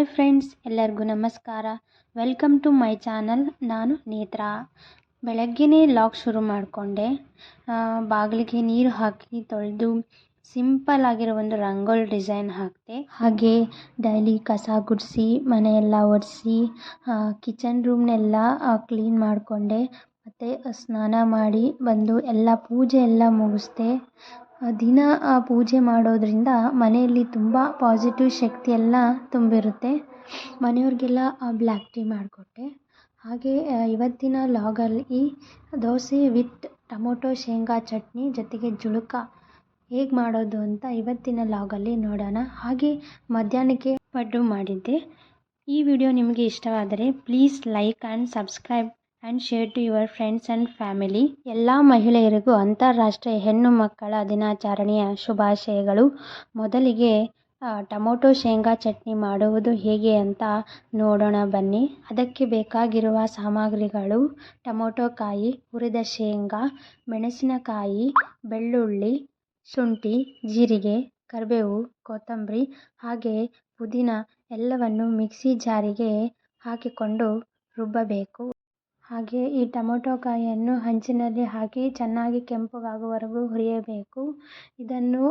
Hi friends, ಎಲ್ಲರಿಗೂ ನಮಸ್ಕಾರ. Welcome to my channel. ನಾನು ನೇತ್ರಾ. ಬೆಳಗ್ಗೆನೇ ಲಾಗ್ ಶುರು ಮಾಡಿಕೊಂಡೆ. ಬಾಗಿಲಿಗೆ ನೀರು ಹಾಕಿ ತೊಳೆದು ಸಿಂಪಲ್ ಆಗಿರೋ ಒಂದು ರಂಗೋಲಿ ಡಿಸೈನ್ ಹಾಕಿದೆ. ಹಾಗೆ ಡೈಲಿ ಕಸ ಗುಡಿಸಿ ಮನೆಯೆಲ್ಲ ಒರೆಸಿ ಕಿಚನ್ ರೂಮ್ನೆಲ್ಲ ಕ್ಲೀನ್ ಮಾಡಿಕೊಂಡೆ. ಮತ್ತು ಸ್ನಾನ ಮಾಡಿ ಬಂದು ಎಲ್ಲ ಪೂಜೆ ಎಲ್ಲ ಮುಗಿಸ್ದೆ. ದಿನ ಪೂಜೆ ಮಾಡೋದ್ರಿಂದ ಮನೆಯಲ್ಲಿ ತುಂಬ ಪಾಸಿಟಿವ್ ಶಕ್ತಿ ಎಲ್ಲ ತುಂಬಿರುತ್ತೆ. ಮನೆಯವ್ರಿಗೆಲ್ಲ ಬ್ಲ್ಯಾಕ್ ಟೀ ಮಾಡಿಕೊಟ್ಟೆ. ಹಾಗೆ ಇವತ್ತಿನ ಲಾಗಲ್ಲಿ ದೋಸೆ ವಿತ್ ಟೊಮೊಟೊ ಶೇಂಗಾ ಚಟ್ನಿ ಜೊತೆಗೆ ಜುಳುಕ ಹೇಗೆ ಮಾಡೋದು ಅಂತ ಇವತ್ತಿನ ಲಾಗಲ್ಲಿ ನೋಡೋಣ. ಹಾಗೆ ಮಧ್ಯಾಹ್ನಕ್ಕೆ ಪಡ್ಡು ಮಾಡಿದ್ದೆ. ಈ ವಿಡಿಯೋ ನಿಮಗೆ ಇಷ್ಟವಾದರೆ please like and subscribe and share to your friends and family. ಎಲ್ಲ ಮಹಿಳೆಯರಿಗೂ ಅಂತಾರಾಷ್ಟ್ರೀಯ ಹೆಣ್ಣು ಮಕ್ಕಳ ದಿನಾಚರಣೆಯ ಶುಭಾಶಯಗಳು. ಮೊದಲಿಗೆ ಟೊಮೊಟೊ ಶೇಂಗಾ ಚಟ್ನಿ ಮಾಡುವುದು ಹೇಗೆ ಅಂತ ನೋಡೋಣ ಬನ್ನಿ. ಅದಕ್ಕೆ ಬೇಕಾಗಿರುವ ಸಾಮಗ್ರಿಗಳು: ಟೊಮೊಟೊ ಕಾಯಿ, ಹುರಿದ ಶೇಂಗಾ, ಮೆಣಸಿನಕಾಯಿ, ಬೆಳ್ಳುಳ್ಳಿ, ಶುಂಠಿ, ಜೀರಿಗೆ, ಕರಿಬೇವು, ಕೊತ್ತಂಬರಿ ಹಾಗೆ ಪುದೀನ ಎಲ್ಲವನ್ನು ಮಿಕ್ಸಿ ಜಾರಿಗೆ ಹಾಕಿಕೊಂಡು ರುಬ್ಬಬೇಕು. ಹಾಗೆ ಈ ಟೊಮೊಟೊ ಕಾಯಿಯನ್ನು ಹಂಚಿನಲ್ಲಿ ಹಾಕಿ ಚೆನ್ನಾಗಿ ಕೆಂಪಗಾಗುವವರೆಗೂ ಹುರಿಯಬೇಕು. ಇದನ್ನು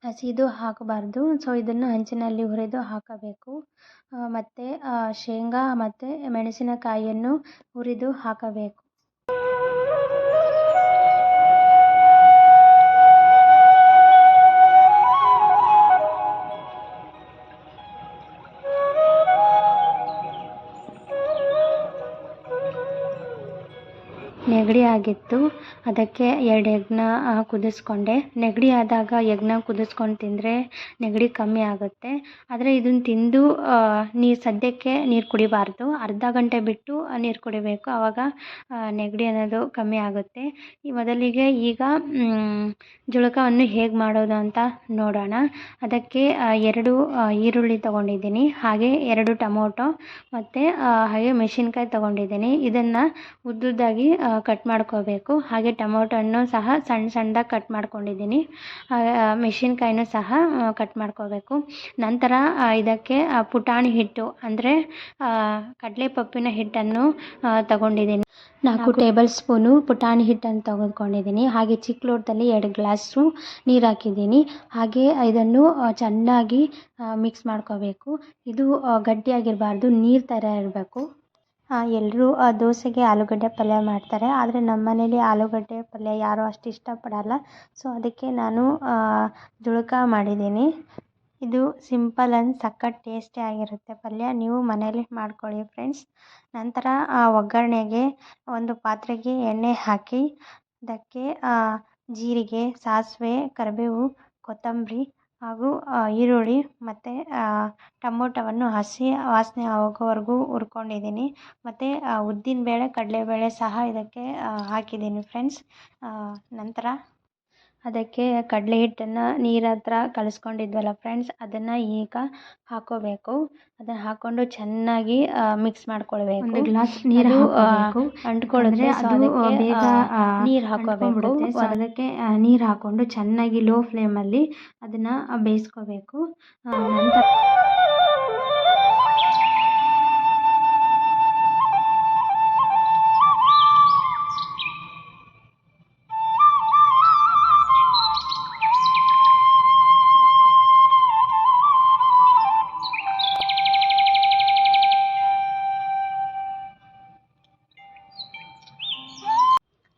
ಹಸಿದು ಹಾಕಬಾರ್ದು. ಸೊ ಇದನ್ನು ಹಂಚಿನಲ್ಲಿ ಹುರಿದು ಹಾಕಬೇಕು. ಮತ್ತು ಶೇಂಗಾ ಮತ್ತು ಮೆಣಸಿನಕಾಯಿಯನ್ನು ಹುರಿದು ಹಾಕಬೇಕು. ನೆಗಡಿ ಆಗಿತ್ತು, ಅದಕ್ಕೆ 2 ಎಗ್ನ ಕುದಿಸ್ಕೊಂಡೆ. ನೆಗಡಿ ಆದಾಗ ಎಗ್ನ ಕುದಿಸ್ಕೊಂಡು ತಿಂದರೆ ನೆಗಡಿ ಕಮ್ಮಿ ಆಗುತ್ತೆ. ಆದರೆ ಇದನ್ನು ತಿಂದು ಸದ್ಯಕ್ಕೆ ನೀರು ಕುಡಿಬಾರ್ದು. ಅರ್ಧ ಗಂಟೆ ಬಿಟ್ಟು ನೀರು ಕುಡಿಬೇಕು. ಆವಾಗ ನೆಗಡಿ ಅನ್ನೋದು ಕಮ್ಮಿ ಆಗುತ್ತೆ. ಮೊದಲಿಗೆ ಈಗ ಜುಳಕವನ್ನು ಹೇಗೆ ಮಾಡೋದು ಅಂತ ನೋಡೋಣ. ಅದಕ್ಕೆ 2 ಈರುಳ್ಳಿ ತೊಗೊಂಡಿದ್ದೀನಿ, ಹಾಗೆ 2 ಟೊಮೊಟೊ ಮತ್ತು ಹಾಗೆ ಮೆಣಸಿನ್ಕಾಯಿ ತೊಗೊಂಡಿದ್ದೀನಿ. ಇದನ್ನು ಉದ್ದುದ್ದಾಗಿ ಕಟ್ ಮಾಡ್ಕೋಬೇಕು. ಹಾಗೆ ಟೊಮೊಟೊನ್ನು ಸಹ ಸಣ್ಣದಾಗಿ ಕಟ್ ಮಾಡ್ಕೊಂಡಿದ್ದೀನಿ. ಮೆಣಸಿನ್ಕಾಯಿನೂ ಸಹ ಕಟ್ ಮಾಡ್ಕೋಬೇಕು. ನಂತರ ಇದಕ್ಕೆ ಪುಟಾಣಿ ಹಿಟ್ಟು ಅಂದರೆ ಕಡಲೆಪಪ್ಪಿನ ಹಿಟ್ಟನ್ನು ತಗೊಂಡಿದ್ದೀನಿ. 4 ಟೇಬಲ್ ಸ್ಪೂನು ಪುಟಾಣಿ ಹಿಟ್ಟನ್ನು ತೆಗೆದುಕೊಂಡಿದ್ದೀನಿ. ಹಾಗೆ ಚಿಕ್ಕ ಲೋಟದಲ್ಲಿ 2 ಗ್ಲಾಸು ನೀರು ಹಾಕಿದ್ದೀನಿ. ಹಾಗೆ ಇದನ್ನು ಚೆನ್ನಾಗಿ ಮಿಕ್ಸ್ ಮಾಡ್ಕೋಬೇಕು. ಇದು ಗಟ್ಟಿಯಾಗಿರಬಾರ್ದು, ನೀರು ಥರ ಇರಬೇಕು. ಎಲ್ಲರೂ ದೋಸೆಗೆ ಆಲೂಗಡ್ಡೆ ಪಲ್ಯ ಮಾಡ್ತಾರೆ, ಆದರೆ ನಮ್ಮ ಮನೇಲಿ ಆಲೂಗಡ್ಡೆ ಪಲ್ಯ ಯಾರೂ ಅಷ್ಟು ಇಷ್ಟಪಡಲ್ಲ. ಸೊ ಅದಕ್ಕೆ ನಾನು ಜುಳಕ ಮಾಡಿದ್ದೀನಿ. ಇದು ಸಿಂಪಲ್ ಆ್ಯಂಡ್ ಸಖತ್ ಟೇಸ್ಟಿ ಆಗಿರುತ್ತೆ ಪಲ್ಯ. ನೀವು ಮನೇಲಿ ಮಾಡ್ಕೊಳ್ಳಿ ಫ್ರೆಂಡ್ಸ್. ನಂತರ ಒಗ್ಗರಣೆಗೆ ಒಂದು ಪಾತ್ರೆಗೆ ಎಣ್ಣೆ ಹಾಕಿ ಅದಕ್ಕೆ ಜೀರಿಗೆ, ಸಾಸಿವೆ, ಕರಿಬೇವು, ಕೊತ್ತಂಬರಿ ಹಾಗೂ ಈರುಳ್ಳಿ ಮತ್ತು ಟೊಮೊಟೊವನ್ನು ಹಸಿ ವಾಸನೆ ಹೋಗೋವರೆಗೂ ಹುರ್ಕೊಂಡಿದ್ದೀನಿ. ಮತ್ತು ಉದ್ದಿನಬೇಳೆ, ಕಡಲೆಬೇಳೆ ಸಹ ಇದಕ್ಕೆ ಹಾಕಿದ್ದೀನಿ ಫ್ರೆಂಡ್ಸ್. ನಂತರ ಅದಕ್ಕೆ ಕಡಲೆ ಹಿಟ್ಟನ್ನು ನೀರು ಹತ್ರ ಕಲಿಸ್ಕೊಂಡಿದ್ವಲ್ಲ ಫ್ರೆಂಡ್ಸ್, ಅದನ್ನು ಈಗ ಹಾಕೋಬೇಕು. ಅದನ್ನು ಹಾಕ್ಕೊಂಡು ಚೆನ್ನಾಗಿ ಮಿಕ್ಸ್ ಮಾಡ್ಕೊಳ್ಬೇಕು. 1 ಗ್ಲಾಸ್ ನೀರು ಹಾಕಬೇಕು. ಅಂಟ್ಕೊಳ್ಳುತ್ತೆ, ಅದಕ್ಕೆ ಬೇಗ ನೀರು ಹಾಕೋಬೇಕು. ಅದಕ್ಕೆ ನೀರು ಹಾಕ್ಕೊಂಡು ಚೆನ್ನಾಗಿ ಲೋ ಫ್ಲೇಮಲ್ಲಿ ಅದನ್ನು ಬೇಯಿಸ್ಕೋಬೇಕು.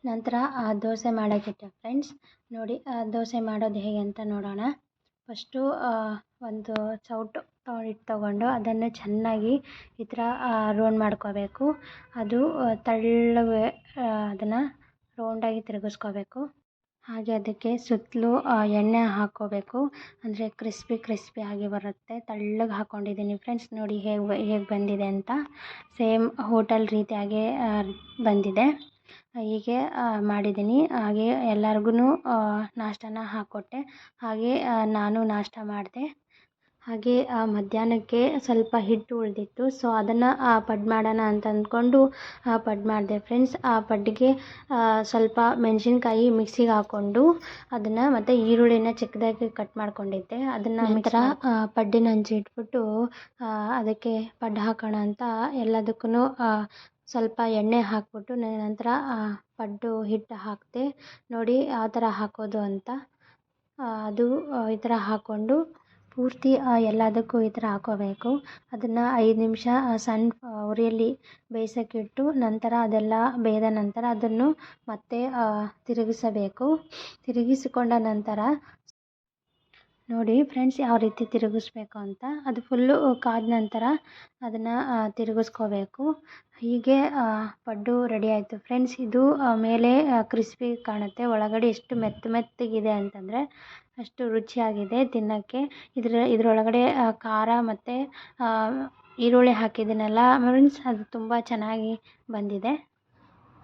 ನಂತರ ದೋಸೆ ಮಾಡೋಕ್ಕಿಟ್ಟೆ ಫ್ರೆಂಡ್ಸ್. ನೋಡಿ ದೋಸೆ ಮಾಡೋದು ಹೇಗೆ ಅಂತ ನೋಡೋಣ. ಫಸ್ಟು ಒಂದು ಸೌಟು ಹಿಟ್ಟು ತೊಗೊಂಡು ಅದನ್ನು ಚೆನ್ನಾಗಿ ಈ ಥರ ರೌಂಡ್ ಮಾಡ್ಕೋಬೇಕು. ಅದು ತೆಳ್ಳಗೆ ಅದನ್ನು ರೌಂಡಾಗಿ ತಿರುಗಿಸ್ಕೋಬೇಕು. ಹಾಗೆ ಅದಕ್ಕೆ ಸುತ್ತಲೂ ಎಣ್ಣೆ ಹಾಕ್ಕೋಬೇಕು, ಅಂದರೆ ಕ್ರಿಸ್ಪಿ ಆಗಿ ಬರುತ್ತೆ. ತೆಳ್ಳಗೆ ಹಾಕ್ಕೊಂಡಿದ್ದೀನಿ ಫ್ರೆಂಡ್ಸ್. ನೋಡಿ ಹೇಗೆ ಬಂದಿದೆ ಅಂತ. ಸೇಮ್ ಹೋಟೆಲ್ ರೀತಿಯಾಗಿ ಬಂದಿದೆ. ಹೀಗೆ ಮಾಡಿದ್ದೀನಿ. ಹಾಗೆ ಎಲ್ಲರಿಗೂ ನಾಷ್ಟಾನ ಹಾಕ್ಕೊಟ್ಟೆ. ಹಾಗೆ ನಾನು ನಾಷ್ಟ ಮಾಡಿದೆ. ಹಾಗೆ ಮಧ್ಯಾಹ್ನಕ್ಕೆ ಸ್ವಲ್ಪ ಹಿಟ್ಟು ಉಳಿದಿತ್ತು. ಸೊ ಅದನ್ನು ಪಡ್ಡು ಮಾಡೋಣ ಅಂತ ಅಂದ್ಕೊಂಡು ಪಡ್ಡು ಮಾಡಿದೆ ಫ್ರೆಂಡ್ಸ್. ಆ ಪಡ್ಡಿಗೆ ಸ್ವಲ್ಪ ಮೆಣಸಿನ್ಕಾಯಿ ಮಿಕ್ಸಿಗೆ ಹಾಕ್ಕೊಂಡು ಅದನ್ನು ಮತ್ತು ಈರುಳ್ಳಿನ ಚಿಕ್ಕದಾಗಿ ಕಟ್ ಮಾಡ್ಕೊಂಡಿದ್ದೆ. ಅದನ್ನು ನಂತರ ಪಡ್ಡಿನ ಹಂಚಿಟ್ಬಿಟ್ಟು ಅದಕ್ಕೆ ಪಡ್ಡು ಹಾಕೋಣ ಅಂತ ಎಲ್ಲದಕ್ಕೂ ಸ್ವಲ್ಪ ಎಣ್ಣೆ ಹಾಕ್ಬಿಟ್ಟು ನಂತರ ಪಡ್ಡು ಹಿಟ್ಟು ಹಾಕಿದೆ. ನೋಡಿ ಯಾವ ಥರ ಹಾಕೋದು ಅಂತ. ಅದು ಈ ಥರ ಹಾಕ್ಕೊಂಡು ಪೂರ್ತಿ ಎಲ್ಲದಕ್ಕೂ ಈ ಥರ ಹಾಕ್ಕೋಬೇಕು. ಅದನ್ನು 5 ನಿಮಿಷ ಸಣ್ಣ ಉರಿಯಲ್ಲಿ ಬೇಯಿಸೋಕ್ಕಿಟ್ಟು ನಂತರ ಅದೆಲ್ಲ ಬೇಯ್ದ ನಂತರ ಅದನ್ನು ಮತ್ತೆ ತಿರುಗಿಸಬೇಕು. ತಿರುಗಿಸಿಕೊಂಡ ನಂತರ ನೋಡಿ ಫ್ರೆಂಡ್ಸ್ ಯಾವ ರೀತಿ ತಿರುಗಿಸ್ಬೇಕು ಅಂತ. ಅದು ಫುಲ್ಲು ಕಾದ ನಂತರ ಅದನ್ನು ತಿರುಗಿಸ್ಕೋಬೇಕು. ಹೀಗೆ ಪಡ್ಡು ರೆಡಿ ಆಯಿತು ಫ್ರೆಂಡ್ಸ್. ಇದು ಮೇಲೆ ಕ್ರಿಸ್ಪಿ ಕಾಣುತ್ತೆ, ಒಳಗಡೆ ಎಷ್ಟು ಮೆತ್ತಗಿದೆ ಅಂತಂದರೆ ಅಷ್ಟು ರುಚಿಯಾಗಿದೆ ತಿನ್ನೋಕ್ಕೆ. ಇದರೊಳಗಡೆ ಖಾರ ಮತ್ತು ಈರುಳ್ಳಿ ಹಾಕಿದ್ದೀನಲ್ಲ ಫ್ರೆಂಡ್ಸ್, ಅದು ತುಂಬ ಚೆನ್ನಾಗಿ ಬಂದಿದೆ.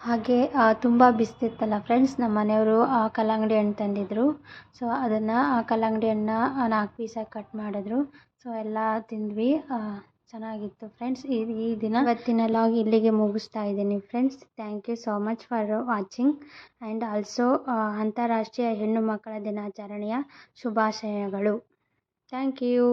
ಹಾಗೆ ತುಂಬ ಬಿಸಿಲಿತ್ತಲ್ಲ ಫ್ರೆಂಡ್ಸ್, ನಮ್ಮ ಮನೆಯವರು ಕಲ್ಲಂಗಡಿ ಹಣ್ಣು ತಂದಿದ್ದರು. ಸೊ ಅದನ್ನು ಕಲ್ಲಂಗಡಿ ಹಣ್ಣನ್ನ 4 ಪೀಸಾಗಿ ಕಟ್ ಮಾಡಿದ್ರು. ಸೊ ಎಲ್ಲ ತಿಂದ್ವಿ. ಚೆನ್ನಾಗಿತ್ತು ಫ್ರೆಂಡ್ಸ್. ಈ ದಿನ ಇವತ್ತಿನ ಲಾಗ್ ಇಲ್ಲಿಗೆ ಮುಗಿಸ್ತಾ ಇದ್ದೀನಿ friends. Thank you so much for watching and also ಅಂತಾರಾಷ್ಟ್ರೀಯ ಹೆಣ್ಣು ಮಕ್ಕಳ ದಿನಾಚರಣೆಯ ಶುಭಾಶಯಗಳು. Thank you.